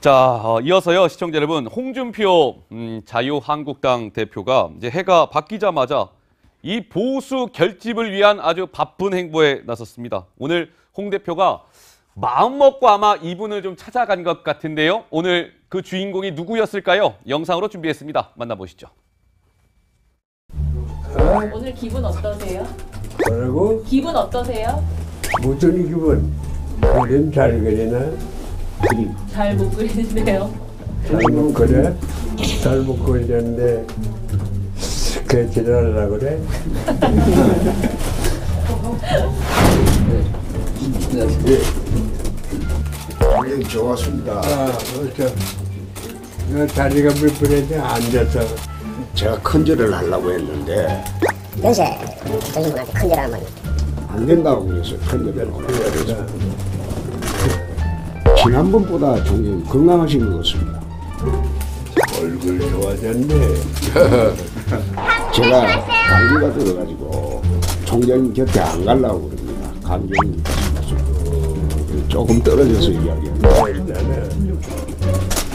자, 이어서요, 시청자 여러분, 홍준표 자유한국당 대표가 이제 해가 바뀌자마자 이 보수 결집을 위한 아주 바쁜 행보에 나섰습니다. 오늘 홍 대표가 마음먹고 아마 이분을 좀 찾아간 것 같은데요. 오늘 그 주인공이 누구였을까요? 영상으로 준비했습니다. 만나보시죠. 오늘 기분 어떠세요? 뭐라고? 기분 어떠세요? 무슨 기분? 그림 잘 그리나? 잘 못 그리는데요. 잘 못 그려? 잘 못 그리는데 스케치를 하려고 그래? 예, 좋았습니다. 자리가 불편해서 앉아서 제가 큰절을 하려고 했는데 연세 드신 분한테 큰절하면 안 된다고 그래서 큰절을 하려고 지난번보다 좀 건강하신 것 같습니다. 얼굴 좋아졌네. 제가 감기가 들어가지고 총장 곁에 안 가려고 그럽니다. 감정이 조금 떨어져서 이야기합니다. 일단은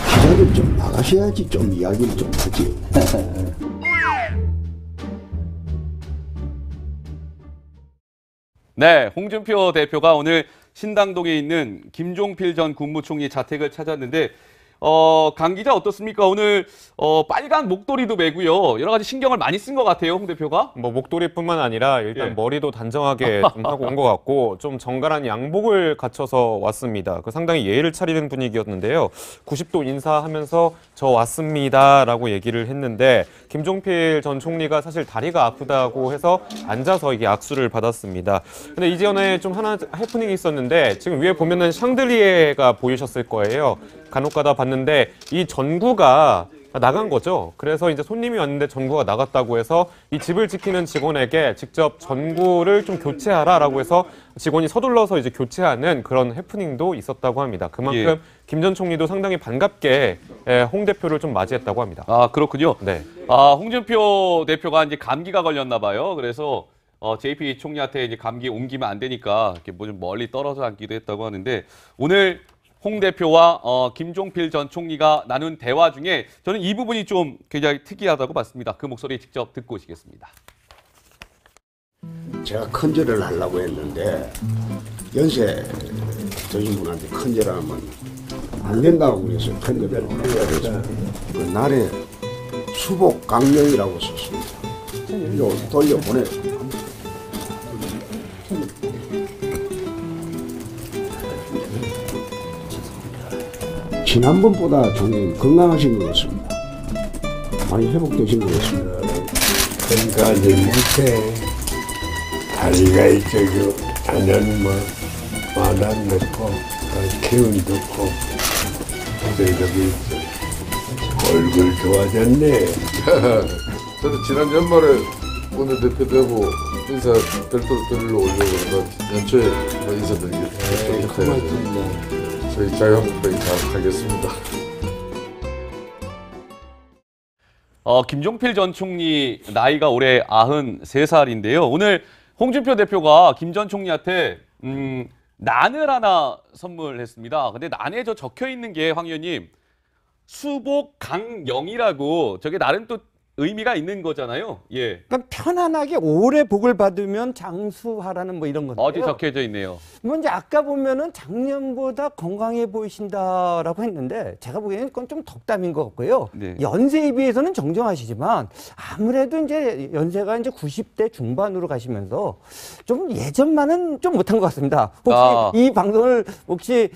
기자들 좀 나가셔야지 좀 이야기를 좀 하지. 네, 홍준표 대표가 오늘 신당동에 있는 김종필 전 국무총리 자택을 찾았는데 강 기자 어떻습니까? 오늘 빨간 목도리도 매고요. 여러 가지 신경을 많이 쓴 것 같아요, 홍 대표가. 뭐 목도리뿐만 아니라 일단 예. 머리도 단정하게 좀 하고 온 것 같고 좀 정갈한 양복을 갖춰서 왔습니다. 그 상당히 예의를 차리는 분위기였는데요. 90도 인사하면서 저 왔습니다라고 얘기를 했는데 김종필 전 총리가 사실 다리가 아프다고 해서 앉아서 이게 악수를 받았습니다. 근데 이전에 좀 하나 해프닝이 있었는데 지금 위에 보면은 샹들리에가 보이셨을 거예요. 간혹가다 봤는데 이 전구가 나간 거죠. 그래서 이제 손님이 왔는데 전구가 나갔다고 해서 이 집을 지키는 직원에게 직접 전구를 좀 교체하라라고 해서 직원이 서둘러서 이제 교체하는 그런 해프닝도 있었다고 합니다. 그만큼 예. 김 전 총리도 상당히 반갑게 홍 대표를 좀 맞이했다고 합니다. 아, 그렇군요. 네. 홍준표 대표가 이제 감기가 걸렸나 봐요. 그래서 JP 총리한테 이제 감기 옮기면 안 되니까 이렇게 뭐 좀 멀리 떨어져 앉기도 했다고 하는데 오늘 홍 대표와 김종필 전 총리가 나눈 대화 중에 저는 이 부분이 좀 굉장히 특이하다고 봤습니다. 그 목소리 직접 듣고 오시겠습니다. 제가 큰절을 하려고 했는데 연세 드신 분한테 큰절하면 안 된다고 그래서 큰절을 하려고 해서 그 날에 수복 강령이라고 썼습니다. 이거 돌려보내요. 지난번보다 좀 건강하신 것 같습니다. 많이 회복되신 것 같습니다. 건강하지 못해. 다리가 있어도 자녀는 뭐 만화 넣고 기운도 없고 저기 있어. 얼굴 좋아졌네. 저도 지난 연말에 오늘 대표 되고 인사 별도로 올려고 연초에 인사드리겠습니다. 고맙습니다. 저희 자유한국당이 잘 하겠습니다. 김종필 전 총리 나이가 올해 93살인데요. 오늘 홍준표 대표가 김 전 총리한테 난을 하나 선물했습니다. 근데 난에 적혀 있는 게 황 의원님 수복 강영이라고 저게 나름 또 의미가 있는 거잖아요. 예. 그러니까 편안하게 오래 복을 받으면 장수하라는 뭐 이런 건데요. 어디 적혀져 있네요. 뭐 이제 아까 보면은 작년보다 건강해 보이신다라고 했는데 제가 보기에는 그건 좀 덕담인 것 같고요. 네. 연세에 비해서는 정정하시지만 아무래도 이제 연세가 이제 90대 중반으로 가시면서 좀 예전만은 좀 못한 것 같습니다. 혹시 이 방송을 혹시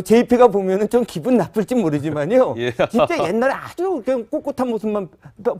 JP가 보면은 좀 기분 나쁠지 모르지만요. 예. 진짜 옛날에 아주 그냥 꼿꼿한 모습만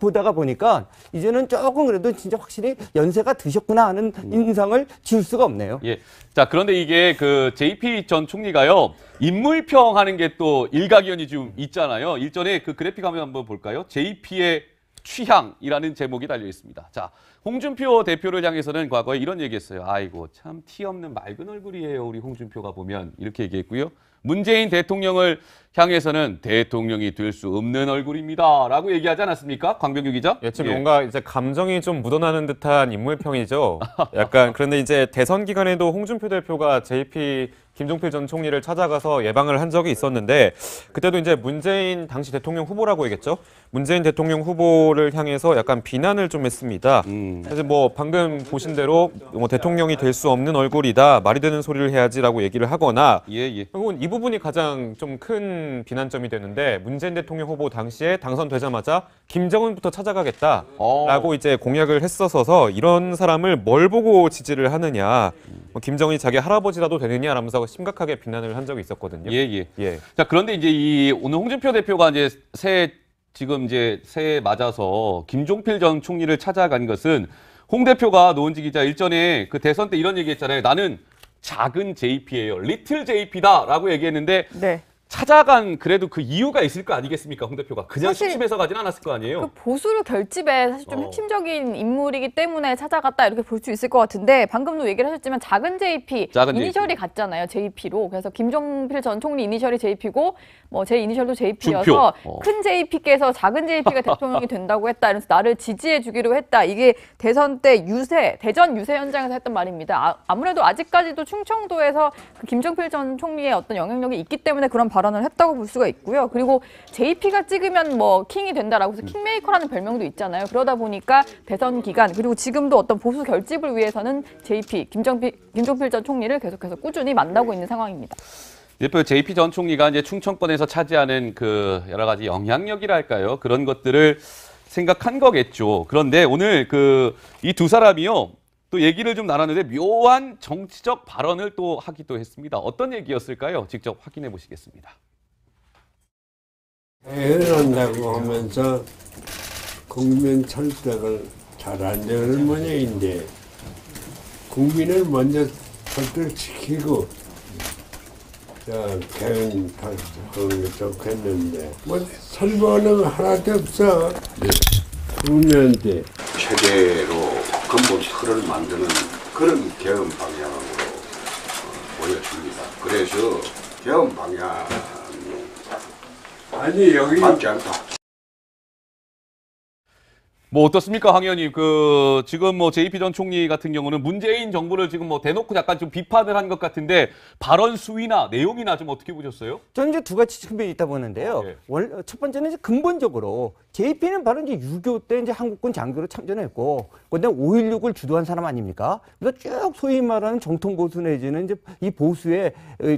보다가 보니까 이제는 조금 그래도 진짜 확실히 연세가 드셨구나 하는 인상을 지울 수가 없네요. 예. 자, 그런데 이게 그 JP 전 총리가요. 인물평 하는 게 또 일가견이 좀 있잖아요. 일전에 그 그래픽 한번 볼까요? JP의 취향이라는 제목이 달려 있습니다. 자, 홍준표 대표를 향해서는 과거에 이런 얘기했어요. 아이고, 참 티 없는 맑은 얼굴이에요. 우리 홍준표가 보면 이렇게 얘기했고요. 문재인 대통령을 향해서는 대통령이 될 수 없는 얼굴입니다. 라고 얘기하지 않았습니까? 광병규 기자? 예, 지금 뭔가 이제 감정이 좀 묻어나는 듯한 인물평이죠. 약간 그런데 이제 대선 기간에도 홍준표 대표가 JP 김종필 전 총리를 찾아가서 예방을 한 적이 있었는데 그때도 이제 문재인 당시 대통령 후보라고 얘기했죠. 문재인 대통령 후보를 향해서 약간 비난을 좀 했습니다. 그래서 뭐 방금 보신 대로 뭐 대통령이 될 수 없는 얼굴이다, 말이 되는 소리를 해야지라고 얘기를 하거나 결국은 이 부분이 가장 좀 큰 비난점이 되는데 문재인 대통령 후보 당시에 당선되자마자 김정은부터 찾아가겠다라고 이제 공약을 했었어서 이런 사람을 뭘 보고 지지를 하느냐, 뭐 김정은이 자기 할아버지라도 되느냐라면서 심각하게 비난을 한 적이 있었거든요. 자, 그런데 이제 이 오늘 홍준표 대표가 이제 지금 이제 새해 맞아서 김종필 전 총리를 찾아간 것은 홍 대표가 노은지 기자 일전에 그 대선 때 이런 얘기했잖아요. 나는 작은 JP예요. 리틀 JP다라고 얘기했는데 네. 찾아간 그래도 그 이유가 있을 거 아니겠습니까? 홍 대표가 그냥 사실 심심해서 가진 않았을 거 아니에요. 그 보수를 결집에 사실 좀 핵심적인 인물이기 때문에 찾아갔다 이렇게 볼 수 있을 것 같은데 방금도 얘기를 하셨지만 작은 JP 이니셜이 같잖아요. JP로. 그래서 김종필 전 총리 이니셜이 JP고 뭐 제 이니셜도 JP여서 큰 JP께서 작은 JP가 대통령이 된다고 했다. 이러면서 나를 지지해 주기로 했다. 이게 대선 때 대전 유세 현장에서 했던 말입니다. 아무래도 아직까지도 충청도에서 그 김종필 전 총리의 어떤 영향력이 있기 때문에 그런 발언을 했다고 볼 수가 있고요. 그리고 JP가 찍으면 뭐 킹이 된다라고 해서 킹메이커라는 별명도 있잖아요. 그러다 보니까 대선 기간 그리고 지금도 어떤 보수 결집을 위해서는 JP, 김종필 전 총리를 계속해서 꾸준히 만나고 있는 상황입니다. 대표 JP 전 총리가 이제 충청권에서 차지하는 그 여러 가지 영향력이랄까요? 그런 것들을 생각한 거겠죠. 그런데 오늘 그 이 두 사람이요. 또 얘기를 좀 나눴는데 묘한 정치적 발언을 또 하기도 했습니다. 어떤 얘기였을까요? 직접 확인해 보시겠습니다. 해외한다고 하면서 국민 설득을 잘하는 모양인데 국민을 먼저 설득시키고 개헌 하는 게 좋겠는데 뭐 설명은 하나도 없어. 국민한테 최대로 근본 틀을 만드는 그런 개헌 방향으로 보여줍니다. 그래서 개헌 방향이 아니 여기 맞지 않다. 뭐 어떻습니까, 황 의원님? 그 지금 뭐 JP 전 총리 같은 경우는 문재인 정부를 지금 뭐 대놓고 약간 좀 비판을 한 것 같은데 발언 수위나 내용이나 좀 어떻게 보셨어요? 저는 이제 두 가지 측면이 있다 보는데요. 첫 번째는 이제 근본적으로 JP는 바로 이제 6.25 때 이제 한국군 장교로 참전했고, 그다음에 5.16을 주도한 사람 아닙니까? 그래서 쭉 소위 말하는 정통 보수 내지는 이제 이 보수의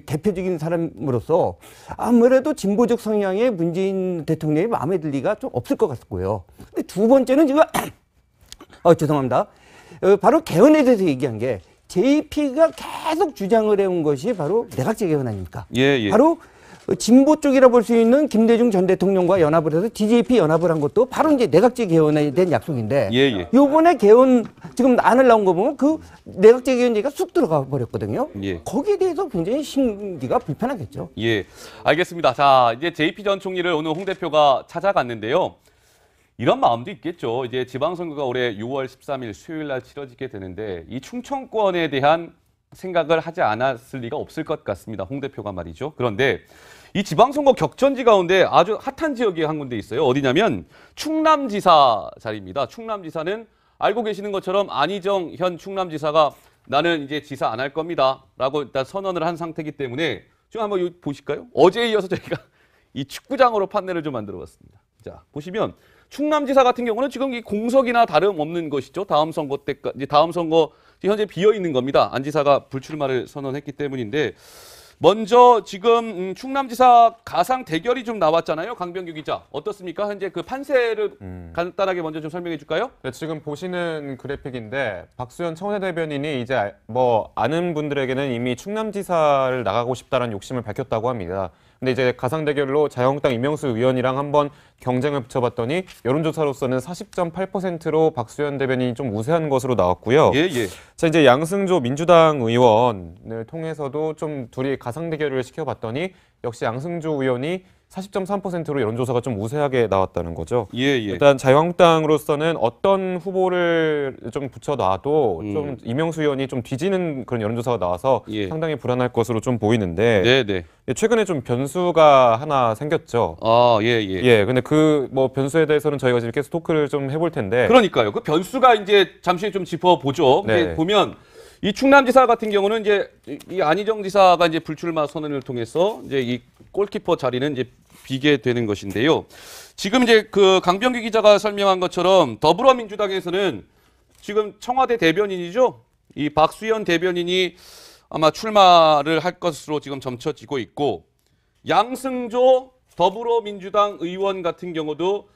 대표적인 사람으로서 아무래도 진보적 성향의 문재인 대통령이 마음에 들 리가 좀 없을 것 같고요. 근데 두 번째는 지금 죄송합니다. 바로 개헌에 대해서 얘기한 게 JP가 계속 주장을 해온 것이 바로 내각제 개헌 아닙니까? 바로 진보 쪽이라 볼 수 있는 김대중 전 대통령과 연합을 해서 DJP 연합을 한 것도 바로 이제 내각제 개헌에 대한 약속인데 요번에 개헌 지금 안을 나온 거 보면 그 내각제 개헌 얘기가 쑥 들어가 버렸거든요. 거기에 대해서 굉장히 심기가 불편하겠죠. 알겠습니다. 자, 이제 JP 전 총리를 오늘 홍 대표가 찾아갔는데요. 이런 마음도 있겠죠. 이제 지방선거가 올해 6월 13일 수요일 날 치러지게 되는데 이 충청권에 대한 생각을 하지 않았을 리가 없을 것 같습니다. 홍 대표가 말이죠. 그런데 이 지방선거 격전지 가운데 아주 핫한 지역이 한 군데 있어요. 어디냐면 충남지사 자리입니다. 충남지사는 알고 계시는 것처럼 안희정 현 충남지사가 나는 이제 지사 안 할 겁니다. 라고 일단 선언을 한 상태이기 때문에 좀 한번 보실까요? 어제에 이어서 저희가 이 축구장으로 판넬을 좀 만들어 봤습니다. 자, 보시면 충남지사 같은 경우는 지금 이 공석이나 다름없는 것이죠. 다음 선거 때까지, 다음 선거 현재 비어 있는 겁니다. 안 지사가 불출마를 선언했기 때문인데 먼저 지금 충남지사 가상 대결이 좀 나왔잖아요. 강병규 기자 어떻습니까? 현재 그 판세를 간단하게 먼저 좀 설명해 줄까요? 네, 지금 보시는 그래픽인데 박수현 청와대 대변인이 이제 뭐 아는 분들에게는 이미 충남지사를 나가고 싶다는 욕심을 밝혔다고 합니다. 근데 이제 가상 대결로 자유한국당 이명수 의원이랑 한번 경쟁을 붙여봤더니 여론조사로서는 40.8%로 박수현 대변인이 좀 우세한 것으로 나왔고요. 자, 이제 양승조 민주당 의원을 통해서도 좀 둘이 가상 대결을 시켜봤더니 역시 양승조 의원이 40.3%로 여론조사가 좀 우세하게 나왔다는 거죠. 일단 자유한국당으로서는 어떤 후보를 좀 붙여놔도 좀 이명수 의원이 좀 뒤지는 그런 여론조사가 나와서 상당히 불안할 것으로 좀 보이는데 최근에 좀 변수가 하나 생겼죠. 근데 그 뭐 변수에 대해서는 저희가 지금 계속 토크를 좀 해볼 텐데. 그러니까요. 그 변수가 이제 잠시 좀 짚어보죠. 보면 이 충남지사 같은 경우는 이제 이 안희정 지사가 이제 불출마 선언을 통해서 이제 이 골키퍼 자리는 이제 비게 되는 것인데요. 지금 이제 그 강병기 기자가 설명한 것처럼 더불어민주당에서는 지금 청와대 대변인이죠. 이 박수현 대변인이 아마 출마를 할 것으로 지금 점쳐지고 있고, 양승조 더불어민주당 의원 같은 경우도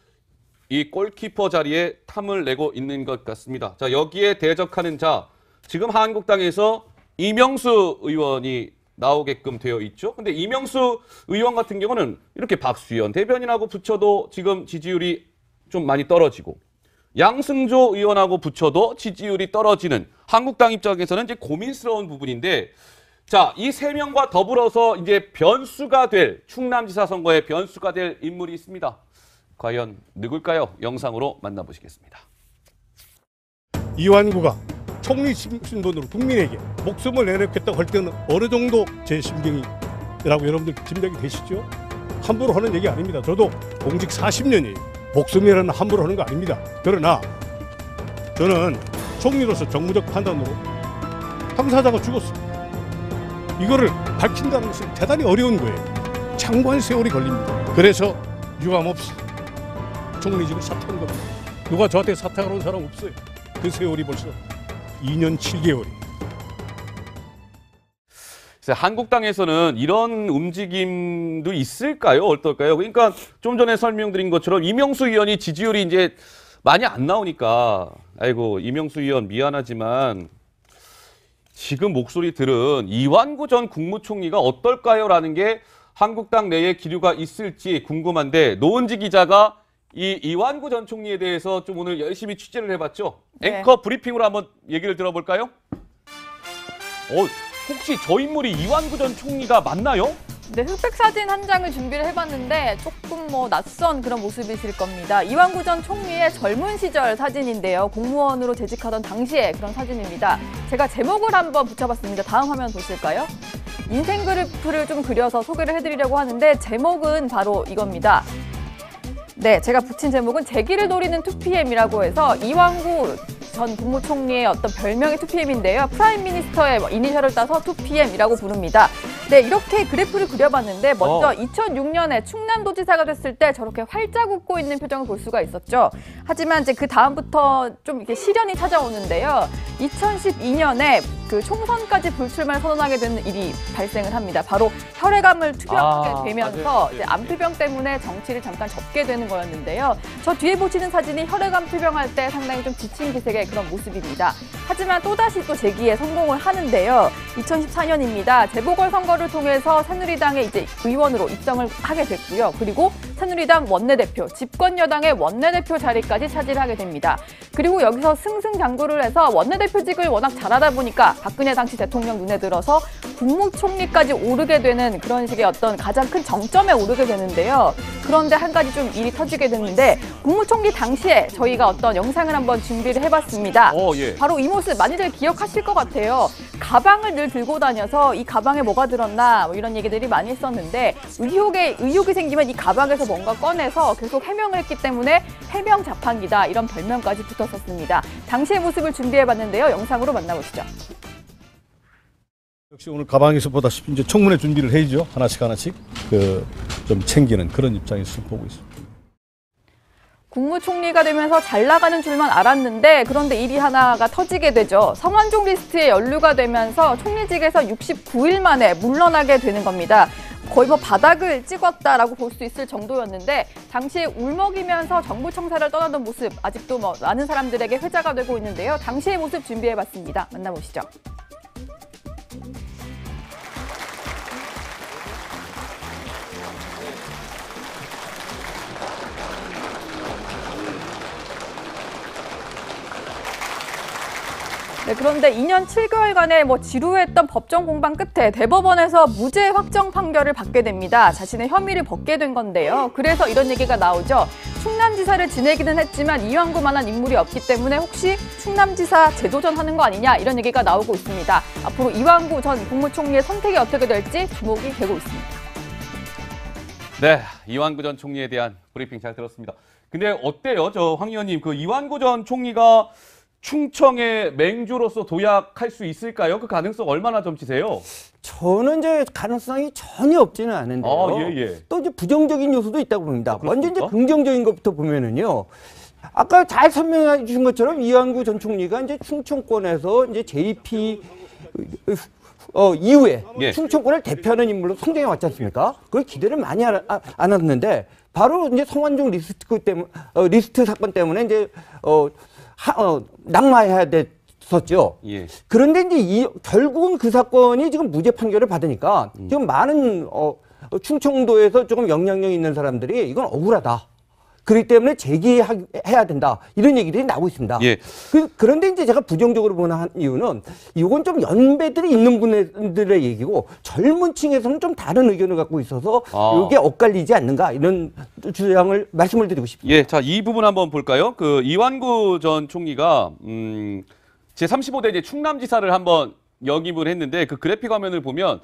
이 골키퍼 자리에 탐을 내고 있는 것 같습니다. 자, 여기에 대적하는 자, 지금 한국당에서 이명수 의원이 나오게끔 되어 있죠. 근데 이명수 의원 같은 경우는 이렇게 박수현 대변인하고 붙여도 지금 지지율이 좀 많이 떨어지고, 양승조 의원하고 붙여도 지지율이 떨어지는 한국당 입장에서는 이제 고민스러운 부분인데, 자, 이 세 명과 더불어서 이제 변수가 될, 충남지사 선거에 변수가 될 인물이 있습니다. 과연 누굴까요? 영상으로 만나보시겠습니다. 이완구가 총리 신분으로 국민에게 목숨을 내놓겠다고 할 때는 어느 정도 제 심경이라고 여러분들 짐작이 되시죠? 함부로 하는 얘기 아닙니다. 저도 공직 40년이에요. 목숨이라는 함부로 하는 거 아닙니다. 그러나 저는 총리로서 정무적 판단으로 당사자가 죽었습니다. 이거를 밝힌다는 것은 대단히 어려운 거예요. 장관 세월이 걸립니다. 그래서 유감없이 총리직을 사퇴한 겁니다. 누가 저한테 사퇴하러 온 사람 없어요. 그 세월이 벌써 2년 7개월이. 한국당에서는 이런 움직임도 있을까요? 어떨까요? 그러니까 좀 전에 설명드린 것처럼 이명수 의원이 지지율이 이제 많이 안 나오니까, 아이고 이명수 의원 미안하지만 지금 목소리 들은 이완구 전 국무총리가 어떨까요? 라는 게 한국당 내에 기류가 있을지 궁금한데, 노은지 기자가 이 이완구 전 총리에 대해서 좀 오늘 열심히 취재를 해봤죠. 네. 앵커 브리핑으로 한번 얘기를 들어볼까요? 혹시 저 인물이 이완구 전 총리가 맞나요? 네, 흑백 사진 한 장을 준비를 해봤는데 조금 낯선 그런 모습이실 겁니다. 이완구 전 총리의 젊은 시절 사진인데요. 공무원으로 재직하던 당시의 그런 사진입니다. 제가 제목을 한번 붙여봤습니다. 다음 화면 보실까요? 인생 그래프를 좀 그려서 소개를 해드리려고 하는데, 제목은 바로 이겁니다. 네, 제가 붙인 제목은 제기를 노리는 2PM이라고 해서 이완구 전 국무총리의 어떤 별명이 2PM인데요. 프라임 미니스터의 이니셜을 따서 2PM이라고 부릅니다. 네, 이렇게 그래프를 그려봤는데 먼저 2006년에 충남도지사가 됐을 때 저렇게 활짝 웃고 있는 표정을 볼 수가 있었죠. 하지만 이제 그 다음부터 좀 이렇게 시련이 찾아오는데요. 2012년에 그 총선까지 불출마를 선언하게 되는 일이 발생을 합니다. 바로 혈액암을 투병하게 되면서 이제 암투병 때문에 정치를 잠깐 접게 되는 거였는데요. 저 뒤에 보시는 사진이 혈액암 투병할 때 상당히 좀 지친 기색의 그런 모습입니다. 하지만 또다시 또 재기에 성공을 하는데요. 2014년입니다. 재보궐선거를 통해서 새누리당의 이제 의원으로 입성을 하게 됐고요. 그리고 새누리당 원내대표, 집권여당의 원내대표 자리까지 차지하게 됩니다. 그리고 여기서 승승장구를 해서 원내대표직을 워낙 잘하다 보니까 박근혜 당시 대통령 눈에 들어서 국무총리까지 오르게 되는 그런 식의 어떤 가장 큰 정점에 오르게 되는데요. 그런데 한 가지 좀 일이 터지게 됐는데, 국무총리 당시에 저희가 어떤 영상을 한번 준비를 해봤습니다. 바로 이 모습 많이들 기억하실 것 같아요. 가방을 늘 들고 다녀서 이 가방에 뭐가 들었나 뭐 이런 얘기들이 많이 했었는데, 의혹이 생기면 이 가방에서 뭔가 꺼내서 계속 해명을 했기 때문에 해명 자판기다 이런 별명까지 붙었었습니다. 당시의 모습을 준비해봤는데요. 영상으로 만나보시죠. 역시 오늘 가방에서 보다시피 이제 청문회 준비를 해야죠. 하나씩 좀 챙기는 그런 입장에서 보고 있습니다. 국무총리가 되면서 잘 나가는 줄만 알았는데, 그런데 일이 하나가 터지게 되죠. 성완종 리스트에 연루가 되면서 총리직에서 69일 만에 물러나게 되는 겁니다. 거의 바닥을 찍었다라고 볼 수 있을 정도였는데, 당시에 울먹이면서 정부 청사를 떠나던 모습 아직도 많은 사람들에게 회자가 되고 있는데요. 당시의 모습 준비해봤습니다. 만나보시죠. 네, 그런데 2년 7개월간의 지루했던 법정 공방 끝에 대법원에서 무죄 확정 판결을 받게 됩니다. 자신의 혐의를 벗게 된 건데요. 그래서 이런 얘기가 나오죠. 충남지사를 지내기는 했지만 이완구만한 인물이 없기 때문에 혹시 충남지사 재도전하는 거 아니냐 이런 얘기가 나오고 있습니다. 앞으로 이완구 전 국무총리의 선택이 어떻게 될지 주목이 되고 있습니다. 네, 이완구 전 총리에 대한 브리핑 잘 들었습니다. 근데 어때요? 황 의원님, 그 이완구 전 총리가 충청의 맹주로서 도약할 수 있을까요? 그 가능성 얼마나 점치세요? 저는 이제 가능성이 전혀 없지는 않은데요. 예. 또 이제 부정적인 요소도 있다고 봅니다. 먼저 이제 그렇습니까? 긍정적인 것부터 보면은요. 아까 잘 설명해 주신 것처럼 이완구 전 총리가 이제 충청권에서 이제 JP 이후에 예. 충청권을 대표하는 인물로 성장해 왔지 않습니까? 그걸 기대를 많이 안 했는데 바로 이제 성완종 리스트 사건 때문에 이제 낙마해야 됐었죠. 예. 그런데 이제 결국은 그 사건이 지금 무죄 판결을 받으니까 지금 많은 충청도에서 조금 영향력 있는 사람들이 이건 억울하다. 그렇기 때문에 제기해야 된다. 이런 얘기들이 나오고 있습니다. 예. 그런데 이제 제가 부정적으로 보는 이유는 이건 좀 연배들이 있는 분들의 얘기고 젊은 층에서는 좀 다른 의견을 갖고 있어서 이게 엇갈리지 않는가 이런 주장을 말씀을 드리고 싶습니다. 예, 자, 이 부분 한번 볼까요? 그 이완구 전 총리가 제35대 이제 충남지사를 한번 역임을 했는데 그 그래픽 화면을 보면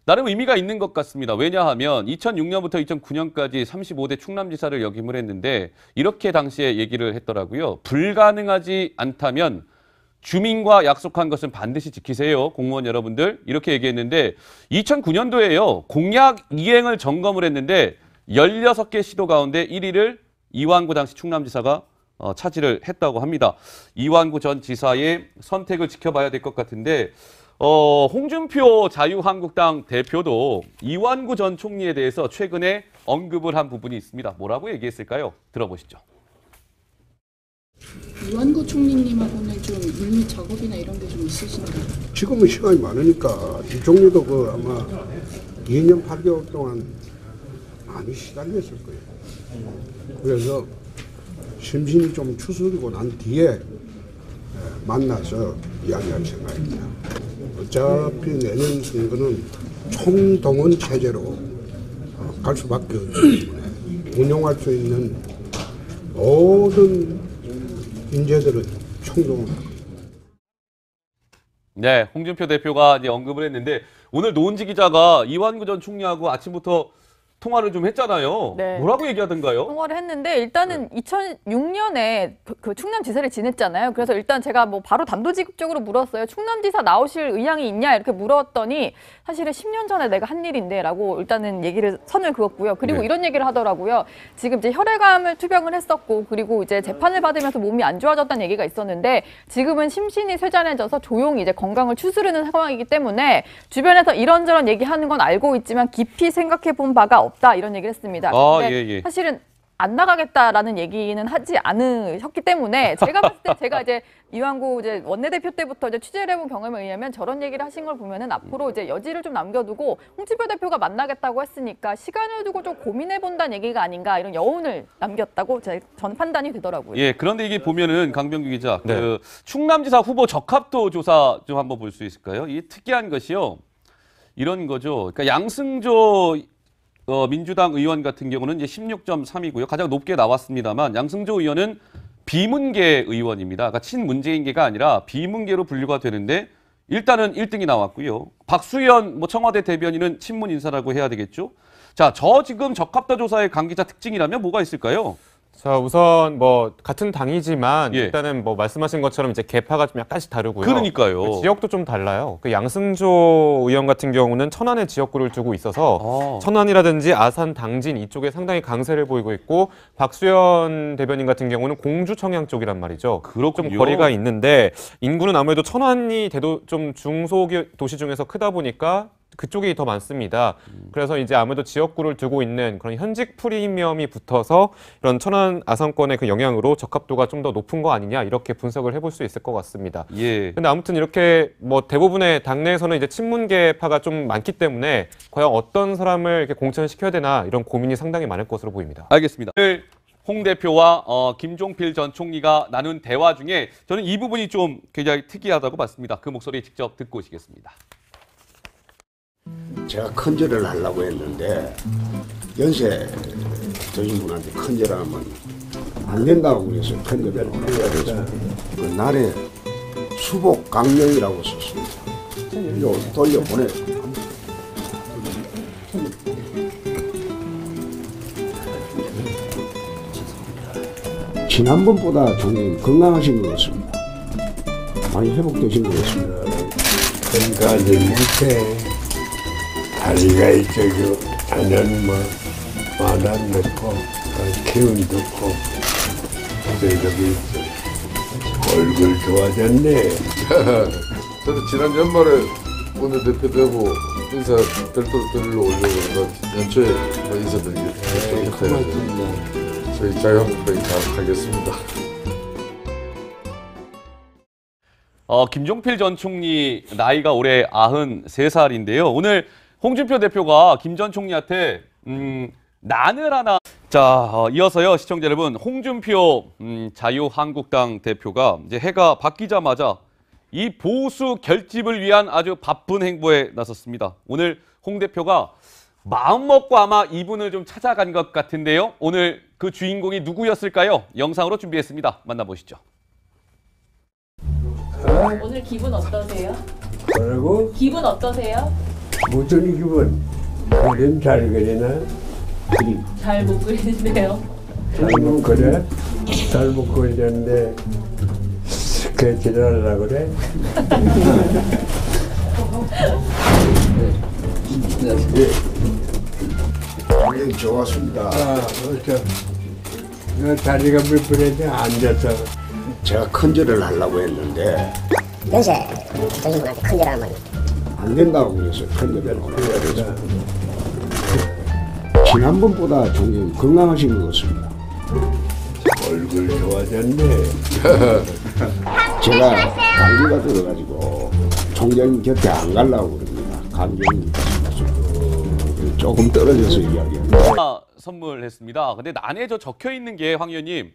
나름 의미가 있는 것 같습니다. 왜냐하면 2006년부터 2009년까지 35대 충남지사를 역임을 했는데 이렇게 당시에 얘기를 했더라고요. 불가능하지 않다면 주민과 약속한 것은 반드시 지키세요. 공무원 여러분들. 이렇게 얘기했는데 2009년도에요. 공약 이행을 점검을 했는데 16개 시도 가운데 1위를 이완구 당시 충남지사가 차지를 했다고 합니다. 이완구 전 지사의 선택을 지켜봐야 될 것 같은데 홍준표 자유한국당 대표도 이완구 전 총리에 대해서 최근에 언급을 한 부분이 있습니다. 뭐라고 얘기했을까요? 들어보시죠. 이완구 총리님하고는 좀 물밑 작업이나 이런 게 좀 있으신가요? 지금은 시간이 많으니까 이 총리도 그 아마 2년 8개월 동안 많이 시달렸을 거예요. 그래서 심신이 좀 추스리고 난 뒤에 만나서 이야기할 생각입니다. 어차피 내년 선거는 총동원 체제로 갈 수밖에 없기 때문에 운영할 수 있는 모든 인재들은 총동원. 네, 홍준표 대표가 이제 언급을 했는데 오늘 노은지 기자가 이완구 전 총리하고 아침부터 통화를 좀 했잖아요. 네. 뭐라고 얘기하던가요? 통화를 했는데 일단은 2006년에 그 충남지사를 지냈잖아요. 그래서 일단 제가 뭐 바로 단도직입적으로 물었어요. 충남지사 나오실 의향이 있냐 이렇게 물었더니 사실은 10년 전에 내가 한 일인데 라고 일단은 얘기를 선을 그었고요. 그리고 네. 이런 얘기를 하더라고요. 지금 이제 혈액암을 투병을 했었고 그리고 이제 재판을 받으면서 몸이 안 좋아졌다는 얘기가 있었는데 지금은 심신이 쇠잔해져서 조용히 이제 건강을 추스르는 상황이기 때문에 주변에서 이런저런 얘기하는 건 알고 있지만 깊이 생각해 본 바가 없다 이런 얘기를 했습니다. 근데 예. 사실은 안 나가겠다라는 얘기는 하지 않으셨기 때문에 제가 봤을 때 제가 이제 이완구 이제 원내대표 때부터 이제 취재를 해본 경험에 의하면 저런 얘기를 하신 걸 보면은 앞으로 이제 여지를 좀 남겨두고 홍준표 대표가 만나겠다고 했으니까 시간을 두고 좀 고민해 본다는 얘기가 아닌가 이런 여운을 남겼다고 저는 판단이 되더라고요. 예, 그런데 이게 보면은 강병규 기자, 네. 그 충남지사 후보 적합도 조사 좀 한번 볼 수 있을까요? 이 특이한 것이요, 이런 거죠. 그러니까 양승조 민주당 의원 같은 경우는 이제 16.3이고요. 가장 높게 나왔습니다만 양승조 의원은 비문계 의원입니다. 그러니까 친문재인계가 아니라 비문계로 분류가 되는데 일단은 1등이 나왔고요. 박수현 청와대 대변인은 친문 인사라고 해야 되겠죠. 자, 저 지금 적합도 조사의 관계자 특징이라면 뭐가 있을까요? 자, 우선 뭐 같은 당이지만 예. 일단은 뭐 말씀하신 것처럼 이제 계파가 좀 약간씩 다르고요. 그러니까요. 지역도 좀 달라요. 그 양승조 의원 같은 경우는 천안에 지역구를 두고 있어서 천안이라든지 아산, 당진 이쪽에 상당히 강세를 보이고 있고 박수현 대변인 같은 경우는 공주 청양 쪽이란 말이죠. 그렇군요. 좀 거리가 있는데 인구는 아무래도 천안이 좀 중소도시 중에서 크다 보니까 그쪽이 더 많습니다. 그래서 이제 아무래도 지역구를 두고 있는 그런 현직 프리미엄이 붙어서 이런 천안 아산권의 그 영향으로 적합도가 좀 더 높은 거 아니냐 이렇게 분석을 해볼 수 있을 것 같습니다. 예. 근데 아무튼 이렇게 뭐 대부분의 당내에서는 이제 친문계파가 좀 많기 때문에 과연 어떤 사람을 이렇게 공천시켜야 되나 이런 고민이 상당히 많을 것으로 보입니다. 알겠습니다. 오늘 홍 대표와 김종필 전 총리가 나눈 대화 중에 저는 이 부분이 좀 굉장히 특이하다고 봤습니다. 그 목소리 직접 듣고 오시겠습니다. 제가 큰절을 하려고 했는데 연세 드신 분한테 큰절하면 안 된다고 그래서 큰절을 하려고 그 날에 수복 강령이라고 썼습니다. 이거 돌려보내. 지난번보다 종님 건강하신 것 같습니다. 많이 회복되신 것 같습니다. 건강하지 못해. 다리가 있어도 나는 뭐 마당 넣고 기운도 없고 저기 얼굴 좋아졌네. 저도 지난 연말에 오늘 대표 되고 인사 별도로 드리러 오려고 그러다 연초에 뭐 인사드리겠습니다. 고맙습니다. 저희 자유한국당이 잘 하겠습니다. 김종필 전 총리 나이가 올해 93살인데요. 오늘 홍준표 대표가 김 전 총리한테 난을 하나. 자, 이어서요 시청자 여러분, 홍준표 자유한국당 대표가 이제 해가 바뀌자마자 이 보수 결집을 위한 아주 바쁜 행보에 나섰습니다. 오늘 홍 대표가 마음 먹고 아마 이분을 좀 찾아간 것 같은데요. 오늘 그 주인공이 누구였을까요? 영상으로 준비했습니다. 만나보시죠. 오늘 기분 어떠세요? 뭐라고? 기분 어떠세요? 무슨 기분? 그림 잘 그리나? 잘 못 그리는데요. 잘 못 그래? 잘 못 그리는데 스케치를 하려고 그래? 예, 좋았습니다. 다리가 불편해서 앉아서. 제가 큰절을 하려고 했는데 연세 드신 분한테 큰절하면 안 된다고 그래서 큰절을 하려고 그래서 지난번보다 좀 건강하신 것 같습니다. 얼굴 좋아졌네. 제가 감기가 들어가지고 총장님 곁에 안 가려고 그럽니다. 감정이 조금 떨어져서 이야기합니다. 선물했습니다. 근데 난에 저 적혀 있는 게 황 의원님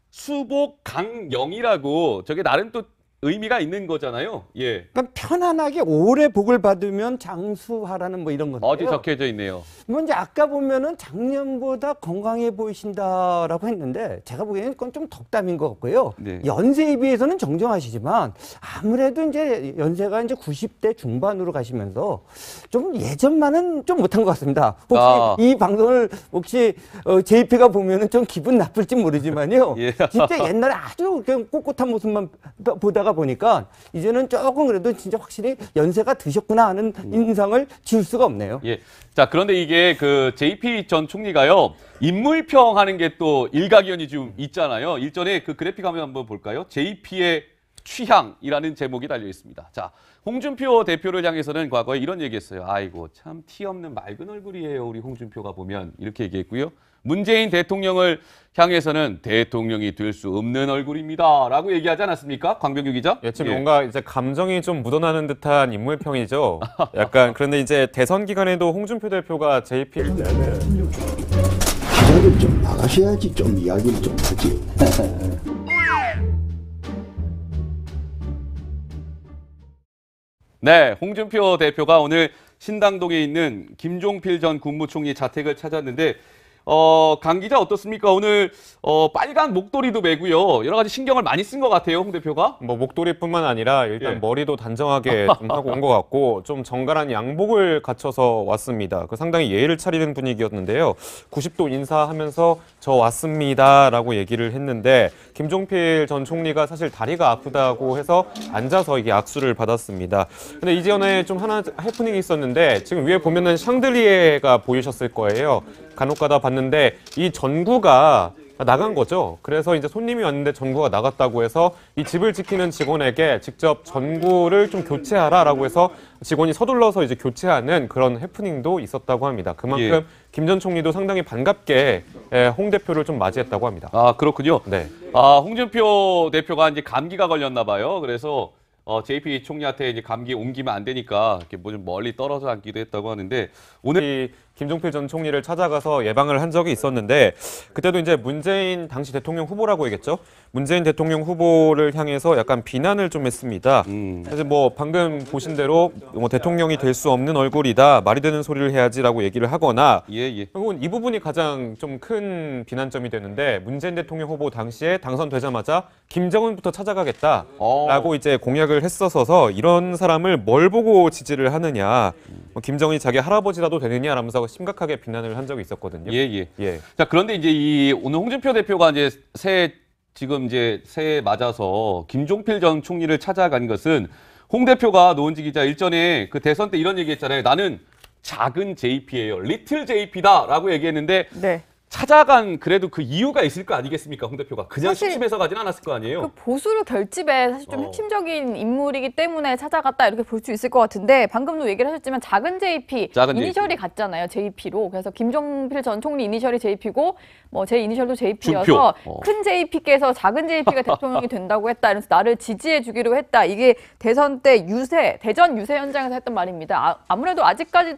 수복 강영이라고, 저게 나름 또 의미가 있는 거잖아요. 예. 그러니까 편안하게 오래 복을 받으면 장수하라는 뭐 이런 건데요. 어디 적혀져 있네요. 뭐 이제 아까 보면은 작년보다 건강해 보이신다라고 했는데 제가 보기에는 그건 좀 덕담인 것 같고요. 네. 연세에 비해서는 정정하시지만 아무래도 이제 연세가 이제 90대 중반으로 가시면서 좀 예전만은 좀 못한 것 같습니다. 혹시 이 방송을 혹시 JP가 보면은 좀 기분 나쁠지 모르지만요. 예. 진짜 옛날에 아주 그냥 꼿꼿한 모습만 보다가 보니까 이제는 조금 그래도 진짜 확실히 연세가 드셨구나 하는 인상을 지울 수가 없네요. 예. 자, 그런데 이게 그 JP 전 총리가요, 인물평하는 게 또 일가견이 좀 있잖아요. 일전에 그 그래픽 화면 한번 볼까요? JP의 취향이라는 제목이 달려 있습니다. 자, 홍준표 대표를 향해서는 과거에 이런 얘기했어요. 아이고, 참 티 없는 맑은 얼굴이에요. 우리 홍준표가 보면. 이렇게 얘기했고요. 문재인 대통령을 향해서는 대통령이 될 수 없는 얼굴입니다. 라고 얘기하지 않았습니까? 광병규 기자? 예, 지금 뭔가 이제 감정이 좀 묻어나는 듯한 인물평이죠. 약간 그런데 이제 대선 기간에도 홍준표 대표가 JP를 기자들 좀 나가셔야지 좀 이야기를 좀 하지. 네, 홍준표 대표가 오늘 신당동에 있는 김종필 전 국무총리 자택을 찾았는데 강 기자 어떻습니까? 오늘 빨간 목도리도 매고요. 여러 가지 신경을 많이 쓴 것 같아요, 홍 대표가. 뭐 목도리뿐만 아니라 일단 예. 머리도 단정하게 좀 하고 온 것 같고 좀 정갈한 양복을 갖춰서 왔습니다. 그 상당히 예의를 차리는 분위기였는데요. 90도 인사하면서 저 왔습니다라고 얘기를 했는데 김종필 전 총리가 사실 다리가 아프다고 해서 앉아서 이게 악수를 받았습니다. 근데 이전에 좀 하나 해프닝이 있었는데 지금 위에 보면은 샹들리에가 보이셨을 거예요. 간혹가다 봤는데 이 전구가 나간 거죠. 그래서 이제 손님이 왔는데 전구가 나갔다고 해서 이 집을 지키는 직원에게 직접 전구를 좀 교체하라라고 해서 직원이 서둘러서 이제 교체하는 그런 해프닝도 있었다고 합니다. 그만큼 김 전 총리도 상당히 반갑게 홍 대표를 좀 맞이했다고 합니다. 아, 그렇군요. 네. 홍준표 대표가 이제 감기가 걸렸나 봐요. 그래서 JP 총리한테 이제 감기 옮기면 안 되니까 이렇게 뭐 좀 멀리 떨어져 앉기도 했다고 하는데 오늘 김종필 전 총리를 찾아가서 예방을 한 적이 있었는데 그때도 이제 문재인 당시 대통령 후보라고 얘기했죠. 문재인 대통령 후보를 향해서 약간 비난을 좀 했습니다. 그래서 뭐 방금 보신 대로 뭐 대통령이 될 수 없는 얼굴이다. 말이 되는 소리를 해야지라고 얘기를 하거나 결국은 이 부분이 가장 좀 큰 비난점이 되는데 문재인 대통령 후보 당시에 당선되자마자 김정은부터 찾아가겠다라고 이제 공약을 했었어서 이런 사람을 뭘 보고 지지를 하느냐. 뭐 김정은이 자기 할아버지라도 되느냐라면서 심각하게 비난을 한 적이 있었거든요. 자, 그런데 이제 오늘 홍준표 대표가 이제 새 지금 이제 새해 맞아서 김종필 전 총리를 찾아간 것은 홍 대표가 노은지 기자 일전에 그 대선 때 이런 얘기했잖아요. 나는 작은 JP예요. 리틀 JP다라고 얘기했는데 네. 찾아간 그래도 그 이유가 있을 거 아니겠습니까? 홍 대표가 그냥 사실 심심해서 가진 않았을 거 아니에요. 그 보수를 결집에 사실 좀 핵심적인 인물이기 때문에 찾아갔다 이렇게 볼 수 있을 것 같은데 방금도 얘기를 하셨지만 작은 JP 이니셜이 같잖아요. JP로. 그래서 김종필 전 총리 이니셜이 JP고 뭐 제 이니셜도 JP여서 큰 JP께서 작은 JP가 대통령이 된다고 했다. 이러면서 나를 지지해 주기로 했다. 이게 대선 때 대전 유세 현장에서 했던 말입니다. 아무래도 아직까지